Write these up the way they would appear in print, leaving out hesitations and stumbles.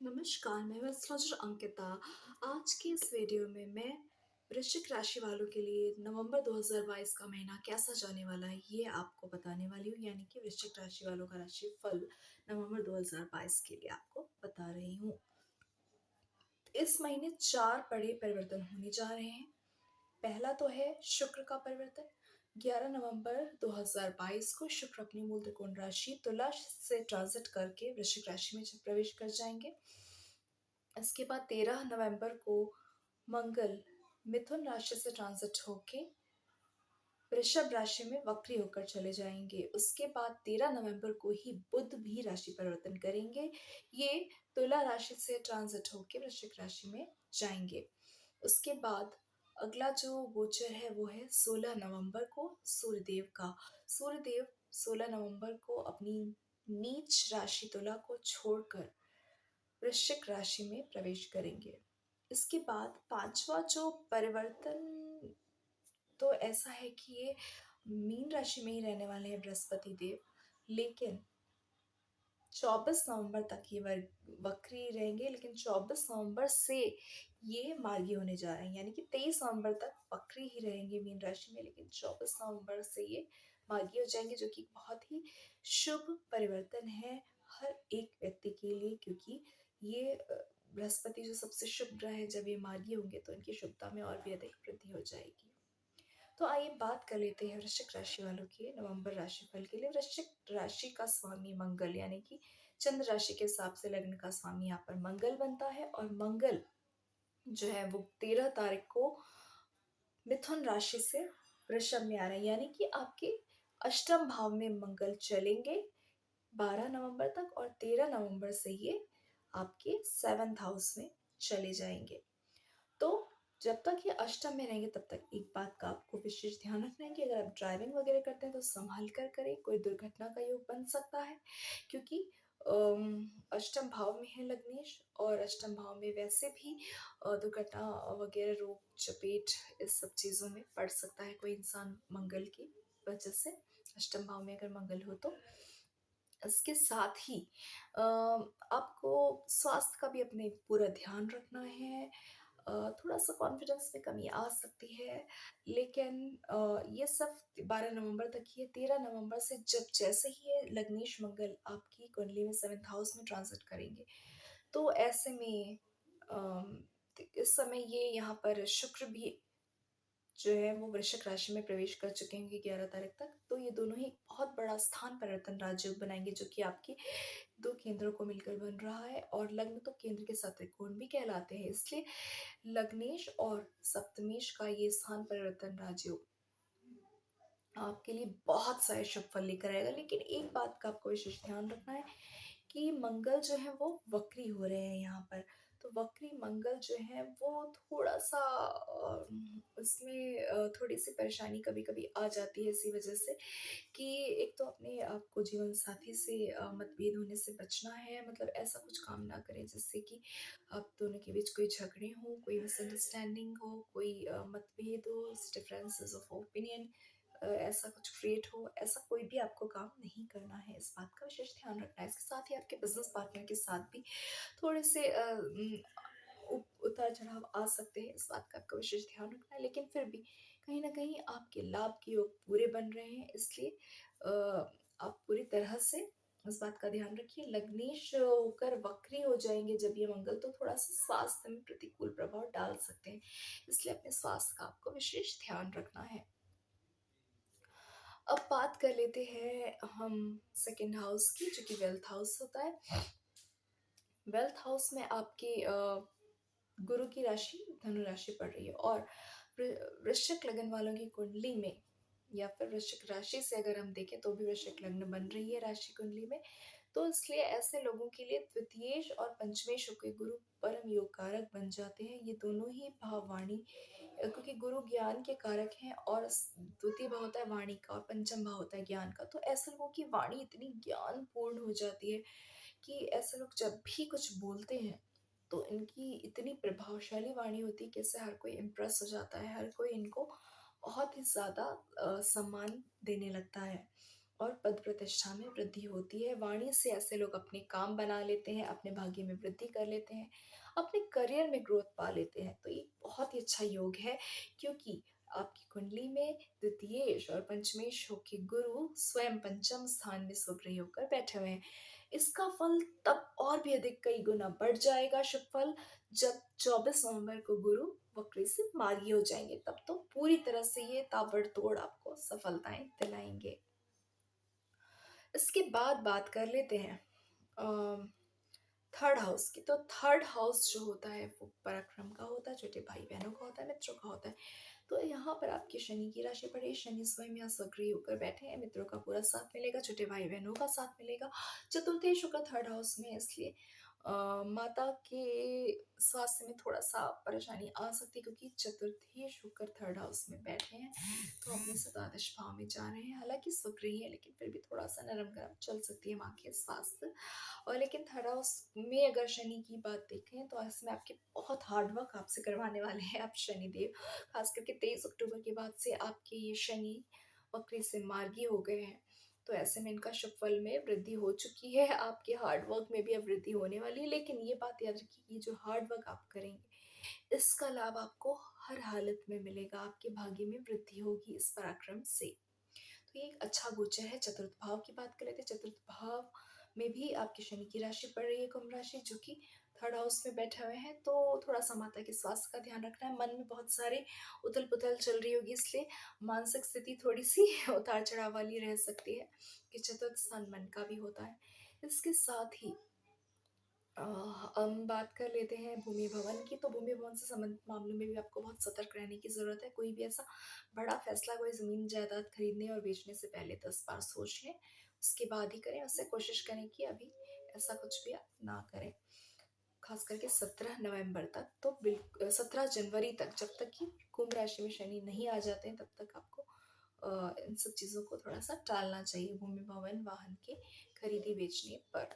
नमस्कार, मैं एस्ट्रोलॉजर अंकिता। आज की इस वीडियो में मैं वृश्चिक राशि वालों के लिए नवंबर 2022 का महीना कैसा जाने वाला है, ये आपको बताने वाली हूँ। यानी कि वृश्चिक राशि वालों का राशिफल नवंबर 2022 के लिए आपको बता रही हूँ। इस महीने 4 बड़े परिवर्तन होने जा रहे हैं। पहला तो है शुक्र का परिवर्तन। 11 नवंबर 2022 को शुक्र अपनी मूल त्रिकोण राशि तुला से ट्रांजिट करके वृश्चिक राशि में प्रवेश कर जाएंगे। इसके बाद 13 नवंबर को मंगल मिथुन राशि से ट्रांजिट होके वृषभ राशि में वक्री होकर चले जाएंगे। उसके बाद 13 नवंबर को ही बुध भी राशि परिवर्तन करेंगे। ये तुला राशि से ट्रांजिट होके वृश्चिक राशि में जाएंगे। उसके बाद अगला जो गोचर है वो है 16 नवंबर को सूर्यदेव का। सूर्यदेव 16 नवंबर को अपनी नीच राशि तुला को छोड़कर वृश्चिक राशि में प्रवेश करेंगे। इसके बाद पांचवा जो परिवर्तन तो ऐसा है कि ये मीन राशि में ही रहने वाले हैं बृहस्पति देव, लेकिन 24 नवंबर तक ये वक्री रहेंगे। लेकिन 24 नवंबर से ये मार्गी होने जा रहे हैं, यानी कि 23 नवंबर तक वक्री ही रहेंगे मीन राशि में, लेकिन 24 नवंबर से ये मार्गी हो जाएंगे, जो कि बहुत ही शुभ परिवर्तन है हर एक व्यक्ति के लिए। क्योंकि ये बृहस्पति जो सबसे शुभ ग्रह है, जब ये मार्गी होंगे तो इनकी शुभता में और भी अधिक वृद्धि हो जाएगी। तो आइए बात कर लेते हैं वृश्चिक राशि वालों के नवंबर राशिफल के लिए। वृश्चिक राशि का स्वामी मंगल, यानी कि चंद्र राशि के हिसाब से लग्न का स्वामी यहाँ पर मंगल बनता है। और मंगल जो है वो 13 तारीख को मिथुन राशि से वृषभ में आ रहे हैं, यानी कि आपके अष्टम भाव में मंगल चलेंगे 12 नवंबर तक, और 13 नवंबर से ये आपके 7th हाउस में चले जाएंगे। तो जब तक ये अष्टम में रहेंगे तब तक एक बात का आपको विशेष ध्यान रखना है कि अगर आप ड्राइविंग वगैरह करते हैं तो संभल कर करें, कोई दुर्घटना का योग बन सकता है। क्योंकि अष्टम भाव में है लग्नेश, और अष्टम भाव में वैसे भी दुर्घटना वगैरह, रोग चपेट, इस सब चीज़ों में पड़ सकता है कोई इंसान मंगल की वजह से। अष्टम भाव में अगर मंगल हो तो इसके साथ ही आपको स्वास्थ्य का भी अपने पूरा ध्यान रखना है। थोड़ा सा कॉन्फिडेंस में कमी आ सकती है, लेकिन ये सब 12 नवंबर तक ही है। 13 नवंबर से जब जैसे ही ये लग्नेश मंगल आपकी कुंडली में 7th हाउस में ट्रांजिट करेंगे, तो ऐसे में अम, इस समय ये यहाँ पर शुक्र भी जो है वो वृश्चिक राशि में प्रवेश कर चुके हैं 11 तारीख तक। तो ये दोनों ही एक बहुत बड़ा स्थान परिवर्तन राजयोग बनाएंगे, जो कि आपके दो केंद्रों को मिलकर बन रहा है। और लग्न तो केंद्र के साथ त्रिकोण भी कहलाते हैं, इसलिए लग्नेश और सप्तमेश का ये स्थान परिवर्तन राजयोग आपके लिए बहुत सारे शुभ फल लेकर आएगा। लेकिन एक बात का आपको विशेष ध्यान रखना है कि मंगल जो है वो वक्री हो रहे हैं यहाँ पर। तो वक्री मंगल जो है वो थोड़ा सा उसमें थोड़ी सी परेशानी कभी कभी आ जाती है, इसी वजह से कि एक तो अपने आपको जीवन साथी से मतभेद होने से बचना है। मतलब ऐसा कुछ काम ना करें जिससे कि आप दोनों के बीच कोई झगड़े हो, कोई मिसअंडरस्टैंडिंग हो, कोई मतभेद हो, डिफरेंसेस ऑफ ओपिनियन ऐसा कुछ क्रिएट हो। ऐसा कोई भी आपको काम नहीं करना है, इस बात का विशेष ध्यान रखना है। इसके साथ ही आपके बिजनेस पार्टनर के साथ भी थोड़े से उतार चढ़ाव आ सकते हैं, इस बात का आपको विशेष ध्यान रखना है। लेकिन फिर भी कहीं ना कहीं आपके लाभ के योग पूरे बन रहे हैं, इसलिए आप पूरी तरह से इस बात का ध्यान रखिए। लग्नेश होकर वक्री हो जाएंगे जब ये मंगल, तो थोड़ा सा स्वास्थ्य में प्रतिकूल प्रभाव डाल सकते हैं, इसलिए अपने स्वास्थ्य का आपको विशेष ध्यान रखना है। अब बात कर लेते हैं हम सेकंड हाउस की, जो कि वेल्थ हाउस होता है। वेल्थ हाउस में आपके गुरु की राशि धनु राशि पड़ रही है, और वृश्चिक लग्न वालों की कुंडली में, या फिर वृश्चिक राशि से अगर हम देखें तो भी वृश्चिक लग्न बन रही है राशि कुंडली में। तो इसलिए ऐसे लोगों के लिए द्वितीयेश और पंचमेश के गुरु परम योग कारक बन जाते हैं। ये दोनों ही भाव वाणी, क्योंकि गुरु ज्ञान के कारक हैं, और द्वितीय भाव होता है वाणी का और पंचम भाव होता है ज्ञान का। तो ऐसे लोगों की वाणी इतनी ज्ञान पूर्ण हो जाती है कि ऐसे लोग जब भी कुछ बोलते हैं तो इनकी इतनी प्रभावशाली वाणी होती है कि इससे हर कोई इम्प्रेस हो जाता है, हर कोई इनको बहुत ही ज़्यादा सम्मान देने लगता है। और पद प्रतिष्ठा में वृद्धि होती है। वाणी से ऐसे लोग अपने काम बना लेते हैं, अपने भाग्य में वृद्धि कर लेते हैं, अपने करियर में ग्रोथ पा लेते हैं। तो ये बहुत ही अच्छा योग है, क्योंकि आपकी कुंडली में द्वितीयेश और पंचमेश होके गुरु स्वयं पंचम स्थान में सुग्रह होकर बैठे हुए हैं। इसका फल तब और भी अधिक कई गुना बढ़ जाएगा, शुभ फल, जब 24 नवंबर को गुरु वक्री से मार्गी हो जाएंगे। तब तो पूरी तरह से ये ताबड़तोड़ आपको सफलताएं दिलाएंगे। इसके बाद बात कर लेते हैं थर्ड हाउस की। तो थर्ड हाउस जो होता है वो पराक्रम का होता है, छोटे भाई बहनों का होता है, मित्रों का होता है। तो यहाँ पर आपके शनि की राशि पड़े, शनि स्वयं यहाँ सक्रिय होकर बैठे हैं, मित्रों का पूरा साथ मिलेगा, छोटे भाई बहनों का साथ मिलेगा। चतुर्थी शुक्र थर्ड हाउस में, इसलिए माता के स्वास्थ्य में थोड़ा सा परेशानी आ सकती है, क्योंकि चतुर्थी शुक्र थर्ड हाउस में बैठे हैं तो अपने सतादश भाव में जा रहे हैं। हालांकि सक्रिय है, लेकिन फिर भी थोड़ा सा नरम गरम चल सकती है माँ के स्वास्थ्य। और लेकिन थर्ड हाउस में अगर शनि की बात देखें तो इसमें आपके बहुत हार्ड वर्क आपसे करवाने वाले हैं आप शनिदेव। खास करके 23 अक्टूबर के बाद से आपके ये शनि वक्री से मार्गी हो गए हैं। तो ऐसे में इनका शुभ फल में वृद्धि हो चुकी है, आपके हार्ड वर्क में भी अब वृद्धि होने वाली है। लेकिन ये बात याद रखिए कि जो हार्ड वर्क आप करेंगे, इसका लाभ आपको हर हालत में मिलेगा, आपके भाग्य में वृद्धि होगी इस पराक्रम से। तो ये एक अच्छा गोचर है। चतुर्थ भाव की बात करें तो चतुर्थ भाव में भी आपकी शनि की राशि पड़ रही है, कुंभ राशि, जो कि थर्ड हाउस में बैठे हुए हैं। तो थोड़ा सा माता के स्वास्थ्य का ध्यान रखना है। मन में बहुत सारे उथल पुथल चल रही होगी, इसलिए मानसिक स्थिति थोड़ी सी उतार चढ़ाव वाली रह सकती है, कि चतुर्थ स्थान मन का भी होता है। इसके साथ ही हम बात कर लेते हैं भूमि भवन की। तो भूमि भवन से संबंधित मामलों में भी आपको बहुत सतर्क रहने की ज़रूरत है। कोई भी ऐसा बड़ा फैसला कोई ज़मीन जायदाद खरीदने और बेचने से पहले 10 बार सोच लें, उसके बाद ही करें। उससे कोशिश करें कि अभी ऐसा कुछ भी आप ना करें, खास करके 17 नवंबर तक। तो 17 जनवरी तक, जब तक कि कुंभ राशि में शनि नहीं आ जाते हैं, तब तक आपको इन सब चीज़ों को थोड़ा सा टालना चाहिए, भूमि भवन वाहन के खरीदी बेचने पर।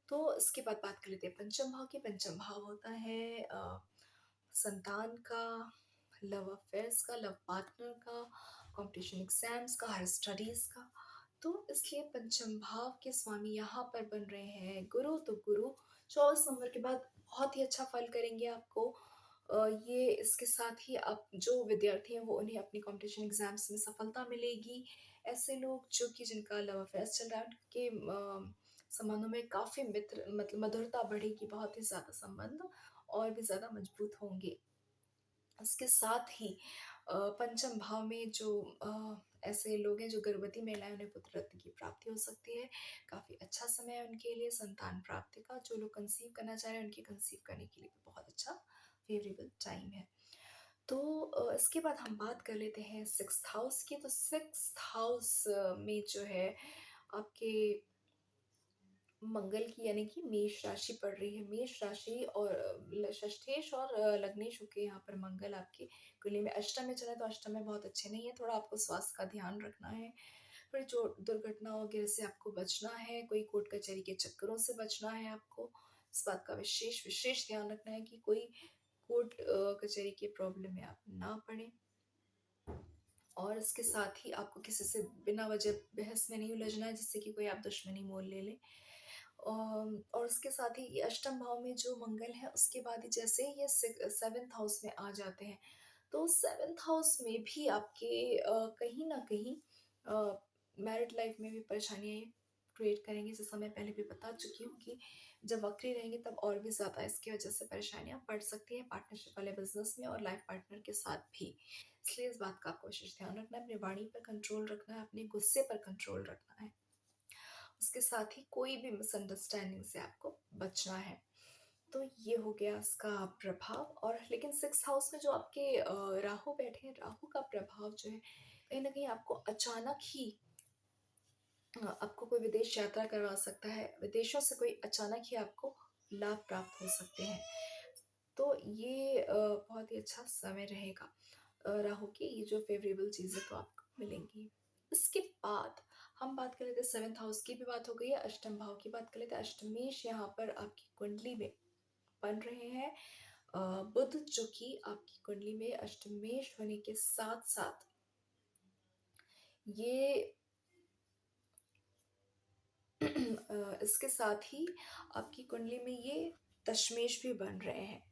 तो इसके बाद बात कर लेते हैं पंचम भाव की। पंचम भाव होता है संतान का, लव अफेयर्स का, लव पार्टनर का, कंपटीशन एग्जाम्स का, हायर स्टडीज का। तो इसलिए पंचम भाव के स्वामी यहाँ पर बन रहे हैं गुरु। तो गुरु 24 नवंबर के बाद बहुत ही अच्छा फल करेंगे आपको। ये इसके साथ ही आप जो विद्यार्थी हैं वो, उन्हें अपनी कंपटीशन एग्जाम्स में सफलता मिलेगी। ऐसे लोग जो कि जिनका लव अफेयर्स चल रहा है, उनके संबंधों में काफ़ी मित्र मतलब मधुरता बढ़ेगी, बहुत ही ज़्यादा संबंध और भी ज़्यादा मजबूत होंगे। इसके साथ ही पंचम भाव में जो ऐसे लोग हैं जो गर्भवती महिलाएं, उन्हें पुत्र रत्न की प्राप्ति हो सकती है। काफ़ी अच्छा समय है उनके लिए संतान प्राप्ति का। जो लोग कंसीव करना चाह रहे हैं, उनकी कंसीव करने के लिए बहुत अच्छा फेवरेबल टाइम है। तो इसके बाद हम बात कर लेते हैं सिक्स्थ हाउस की। तो सिक्स्थ हाउस में जो है आपके मंगल की, यानी कि मेष राशि पड़ रही है। मेष राशि और षष्ठेश और लग्नेश होके यहाँ पर मंगल आपकी कुंडली में अष्टम में चला है। तो अष्टम में बहुत अच्छे नहीं है, थोड़ा आपको स्वास्थ्य का ध्यान रखना है। फिर जो दुर्घटना वगैरह से आपको बचना है, कोई कोर्ट कचहरी के चक्करों से बचना है आपको। इस बात का विशेष विशेष ध्यान रखना है कि कोई कोर्ट कचहरी की प्रॉब्लम में आप ना पड़े। और इसके साथ ही आपको किसी से बिना वजह बहस में नहीं उलझना है, जिससे कि कोई आप दुश्मनी मोल ले ले। और उसके साथ ही ये अष्टम भाव में जो मंगल है, उसके बाद ही जैसे ही ये सेवेंथ हाउस में आ जाते हैं, तो सेवेंथ हाउस में भी आपके कहीं ना कहीं मैरिड लाइफ में भी परेशानियाँ क्रिएट करेंगे। जैसा मैं पहले भी बता चुकी हूँ कि जब वक्री रहेंगे तब और भी ज़्यादा इसकी वजह से परेशानियाँ बढ़ सकती हैं, पार्टनरशिप वाले बिजनेस में और लाइफ पार्टनर के साथ भी। इसलिए इस बात का आपको विशेष ध्यान रखना है, अपनी वाणी पर कंट्रोल रखना है, अपने गुस्से पर कंट्रोल रखना है। उसके साथ ही कोई भी मिसअंडरस्टैंडिंग से आपको बचना है। तो ये हो गया इसका प्रभाव। और लेकिन सिक्स हाउस में जो आपके राहु बैठे हैं, राहु का प्रभाव जो है कहीं ना कहीं आपको अचानक ही आपको कोई विदेश यात्रा करवा सकता है। विदेशों से कोई अचानक ही आपको लाभ प्राप्त हो सकते हैं। तो ये बहुत ही अच्छा समय रहेगा। राहु की ये जो फेवरेबल चीज़ें तो आपको मिलेंगी। इसके बाद हम बात कर लेते हैं सेवेंथ हाउस की भी बात हो गई है, अष्टम भाव की बात कर लेते हैं। अष्टमेश यहाँ पर आपकी कुंडली में बन रहे हैं बुध, जो कि आपकी कुंडली में अष्टमेश होने के साथ साथ ये इसके साथ ही आपकी कुंडली में ये दशमेश भी बन रहे हैं,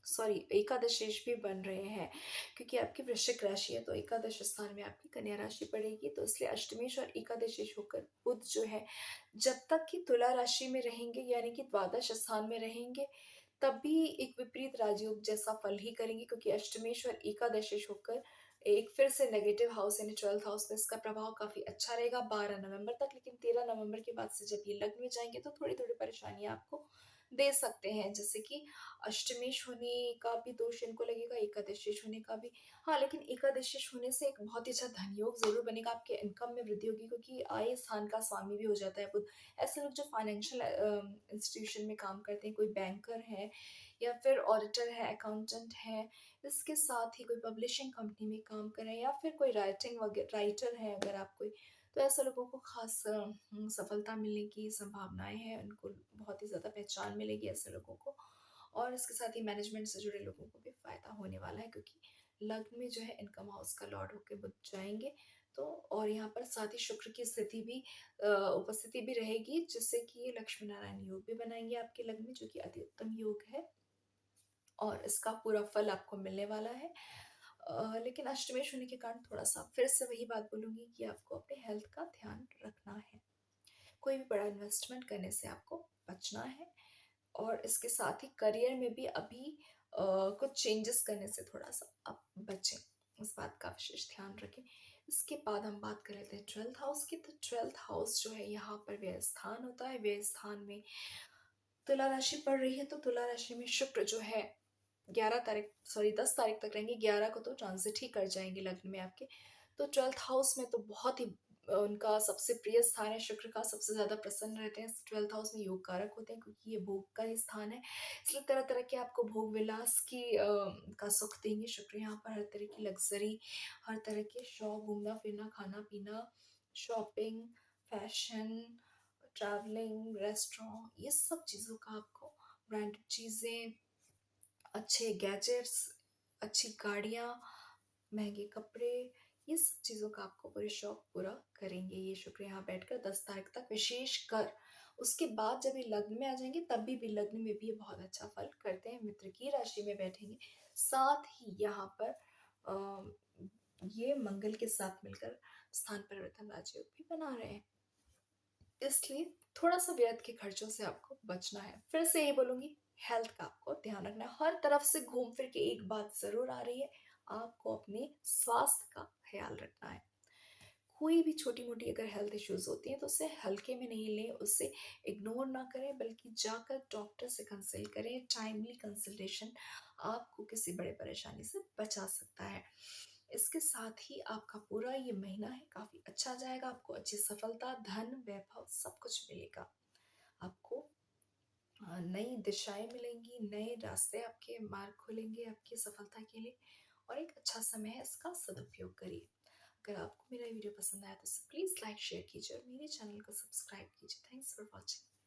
सॉरी एकादशेश भी बन रहे हैं, क्योंकि आपकी वृश्चिक राशि है तो एकादश स्थान में आपकी कन्या राशि पड़ेगी, तो इसलिए अष्टमेश और एकादशेश होकर बुध जो है जब तक कि तुला राशि में रहेंगे यानी कि द्वादश स्थान में रहेंगे तब भी एक विपरीत राजयोग जैसा फल ही करेंगे, क्योंकि अष्टमेश और एकादशेश होकर एक फिर से नेगेटिव हाउस यानी 12th हाउस में इसका प्रभाव काफी अच्छा रहेगा 12 नवंबर तक। लेकिन 13 नवंबर के बाद से जब ये लग्न में जाएंगे तो थोड़ी थोड़ी परेशानियां आपको दे सकते हैं, जैसे कि अष्टमेश होने का भी दोष इनको लगेगा, एकादशेश होने का भी। हाँ, लेकिन एकादशेश होने से एक बहुत ही अच्छा धन योग ज़रूर बनेगा, आपके इनकम में वृद्धि होगी, क्योंकि आय स्थान का स्वामी भी हो जाता है बुध। ऐसे लोग जो फाइनेंशियल इंस्टीट्यूशन में काम करते हैं, कोई बैंकर है या फिर ऑडिटर है, अकाउंटेंट है, इसके साथ ही कोई पब्लिशिंग कंपनी में काम कर रहे हैं या फिर कोई राइटिंग वगैरह राइटर है अगर आप कोई, तो ऐसे लोगों को खास सफलता मिलने की संभावनाएं हैं, उनको बहुत ही ज़्यादा पहचान मिलेगी ऐसे लोगों को। और इसके साथ ही मैनेजमेंट से जुड़े लोगों को भी फायदा होने वाला है, क्योंकि लग्न में जो है इनकम हाउस का लॉर्ड होकर बुध जाएंगे, तो और यहाँ पर साथ ही शुक्र की स्थिति भी उपस्थिति भी रहेगी, जिससे कि ये लक्ष्मी नारायण योग भी बनाएंगे आपके लग्न में, जो कि अति उत्तम योग है और इसका पूरा फल आपको मिलने वाला है। लेकिन अष्टमेश होने के कारण थोड़ा सा फिर से वही बात बोलूंगी कि आपको अपने हेल्थ का ध्यान रखना है, कोई भी बड़ा इन्वेस्टमेंट करने से आपको बचना है, और इसके साथ ही करियर में भी अभी कुछ चेंजेस करने से थोड़ा सा आप बचें, इस बात का विशेष ध्यान रखें। इसके बाद हम बात कर लेते हैं 12th हाउस की, तो 12th हाउस जो है यहाँ पर व्यय स्थान होता है, व्यय स्थान में तुला राशि पड़ रही है, तो तुला राशि में शुक्र जो है 10 तारीख तक रहेंगे, 11 को तो ट्रांजिट ही कर जाएंगे लग्न में आपके। तो 12th हाउस में तो बहुत ही उनका सबसे प्रिय स्थान है, शुक्र का सबसे ज़्यादा प्रसन्न रहते हैं 12th हाउस में, योग कारक होते हैं, क्योंकि ये भोग का ही स्थान है, इसलिए तरह तरह के आपको भोग विलास की का सुख देंगे शुक्र यहाँ पर, हर तरह की लग्जरी, हर तरह के शौक, घूमना फिरना, खाना पीना, शॉपिंग, फैशन, ट्रैवलिंग, रेस्टोरेंट, ये सब चीज़ों का आपको, ब्रांडेड चीज़ें, अच्छे गैजेट्स, अच्छी गाड़ियाँ, महंगे कपड़े, ये सब चीज़ों का आपको पूरे शौक पूरा करेंगे ये शुक्र यहाँ बैठकर 10 तारीख तक, विशेष कर उसके बाद जब ये लग्न में आ जाएंगे तब भी लग्न में भी ये बहुत अच्छा फल करते हैं, मित्र की राशि में बैठेंगे, साथ ही यहाँ पर ये मंगल के साथ मिलकर स्थान परिवर्तन राजयोग भी बना रहे हैं, इसलिए थोड़ा सा व्यर्थ के खर्चों से आपको बचना है। फिर से ये बोलूंगी, हेल्थ का आपको ध्यान रखना है, हर तरफ से घूम फिर के एक बात जरूर आ रही है, आपको अपने स्वास्थ्य का ख्याल रखना है। कोई भी छोटी मोटी अगर हेल्थ इश्यूज होती हैं तो उसे हल्के में नहीं लें, उसे इग्नोर ना करें, बल्कि जाकर डॉक्टर से कंसल्ट करें। टाइमली कंसल्टेशन आपको किसी बड़े परेशानी से बचा सकता है। इसके साथ ही आपका पूरा ये महीना है काफी अच्छा जाएगा, आपको अच्छी सफलता, धन, वैभव सब कुछ मिलेगा, आपको नई दिशाएं मिलेंगी, नए रास्ते आपके मार्ग खुलेंगे आपकी सफलता के लिए, और एक अच्छा समय है, इसका सदुपयोग करिए। अगर आपको मेरा वीडियो पसंद आया तो प्लीज़ लाइक शेयर कीजिए और मेरे चैनल को सब्सक्राइब कीजिए। Thanks for watching.